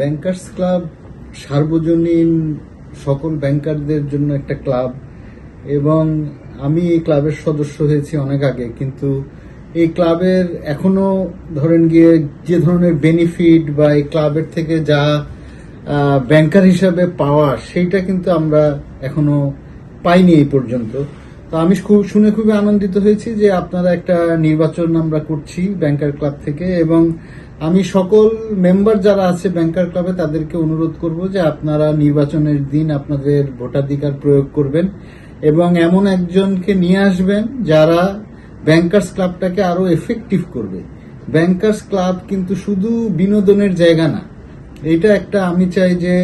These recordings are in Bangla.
ব্যাংকার্স ক্লাব সার্বজনীন সকল ব্যাংকারদের জন্য একটা ক্লাব এবং আমি এই ক্লাবের সদস্য হয়েছি অনেক আগে, কিন্তু এই ক্লাবের এখনো ধরেন গিয়ে যে ধরনের বেনিফিট বা এই ক্লাবের থেকে যা ব্যাংকার হিসাবে পাওয়া সেইটা কিন্তু আমরা এখনো পাইনি এই পর্যন্ত। তো আমি শুনে খুবই আনন্দিত হয়েছি যে আপনারা একটা নির্বাচন আমরা করছি ব্যাংকার ক্লাব থেকে, এবং আমি সকল মেম্বার যারা আছে ব্যাংকার ক্লাবে তাদেরকে অনুরোধ করব যে আপনারা নির্বাচনের দিন আপনাদের ভোটাধিকার প্রয়োগ করবেন এবং এমন একজনকে নিয়ে আসবেন যারা ব্যাংকার্স ক্লাবটাকে আরো এফেক্টিভ করবে। ব্যাংকার্স ক্লাব কিন্তু শুধু বিনোদনের জায়গা না, এটা একটা আমি চাই যে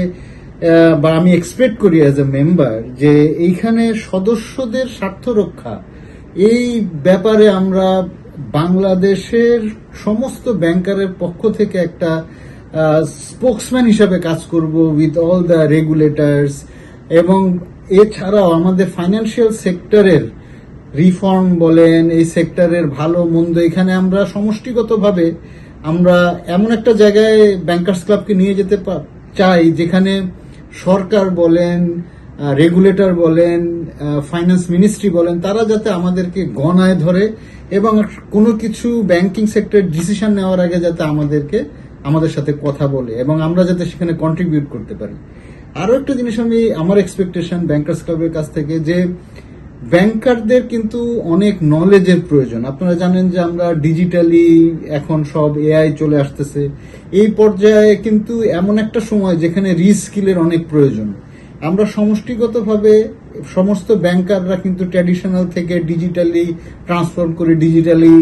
বা আমি এক্সপেক্ট করি অ্যাজ এ মেম্বার যে এইখানে সদস্যদের স্বার্থ রক্ষা, এই ব্যাপারে আমরা বাংলাদেশের সমস্ত ব্যাংকারের পক্ষ থেকে একটা স্পোকসম্যান হিসাবে কাজ করব উইথ অল দ্য রেগুলেটরস, এবং এছাড়াও আমাদের ফাইন্যান্সিয়াল সেক্টরের রিফর্ম বলেন, এই সেক্টরের ভালো মন্দ, এখানে আমরা সমষ্টিগতভাবে আমরা এমন একটা জায়গায় ব্যাংকার্স ক্লাবকে নিয়ে যেতে চাই যেখানে সরকার বলেন, রেগুলেটর বলেন, ফাইন্যান্স মিনিস্ট্রি বলেন, তারা যাতে আমাদেরকে গণায় ধরে এবং কোনো কিছু ব্যাংকিং সেক্টর ডিসিশন নেওয়ার আগে যাতে আমাদের সাথে কথা বলে এবং আমরা যাতে সেখানে কন্ট্রিবিউট করতে পারি। আরো একটা জিনিস আমার এক্সপেকটেশন ব্যাংকার্স ক্লাবের কাছ থেকে যে ব্যাংকারদের কিন্তু অনেক নলেজের প্রয়োজন। আপনারা জানেন যে আমরা ডিজিটালি এখন সব এআই চলে আসতেছে, এই পর্যায়ে কিন্তু এমন একটা সময় যেখানে রিস্কিলের অনেক প্রয়োজন। আমরা সমষ্টিগতভাবে সমস্ত ব্যাংকাররা কিন্তু ট্র্যাডিশনাল থেকে ডিজিটালি ট্রান্সফর্ম করে ডিজিটালি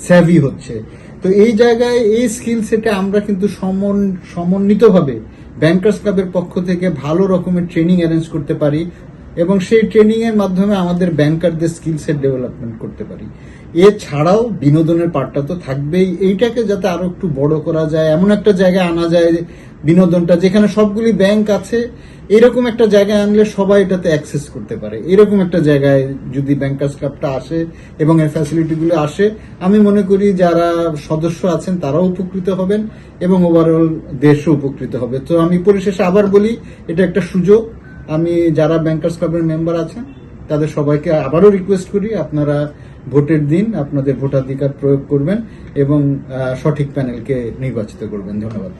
স্যাভি হচ্ছে। তো এই জায়গায় এই স্কিল সেটে আমরা কিন্তু সমন্বিতভাবে ব্যাংকার্স ক্লাবের পক্ষ থেকে ভালো রকমের ট্রেনিং অ্যারেঞ্জ করতে পারি এবং সেই ট্রেনিং এর মাধ্যমে আমাদের ব্যাংকারদের স্কিল সেট ডেভেলপমেন্ট করতে পারি। এছাড়াও বিনোদনের পার্টটা তো থাকবেই, এইটাকে যাতে আরো একটু বড় করা যায়, এমন একটা জায়গায় আনা যায় বিনোদনটা যেখানে সবগুলি ব্যাংক আছে, এরকম একটা জায়গায় আনলে সবাই এটাতে অ্যাক্সেস করতে পারে। এরকম একটা জায়গায় যদি ব্যাংকার্স ক্লাবটা আসে এবং এর ফ্যাসিলিটিগুলো আসে, আমি মনে করি যারা সদস্য আছেন তারাও উপকৃত হবেন এবং ওভারঅল দেশও উপকৃত হবে। তো আমি পরিশেষে আবার বলি, এটা একটা সুযোগ। আমি যারা ব্যাংকার্স ক্লাবের মেম্বার আছেন তাদের সবাইকে আবারও রিকোয়েস্ট করি আপনারা ভোটের দিন আপনাদের ভোটাধিকার প্রয়োগ করবেন এবং সঠিক প্যানেলকে নির্বাচিত করবেন। ধন্যবাদ।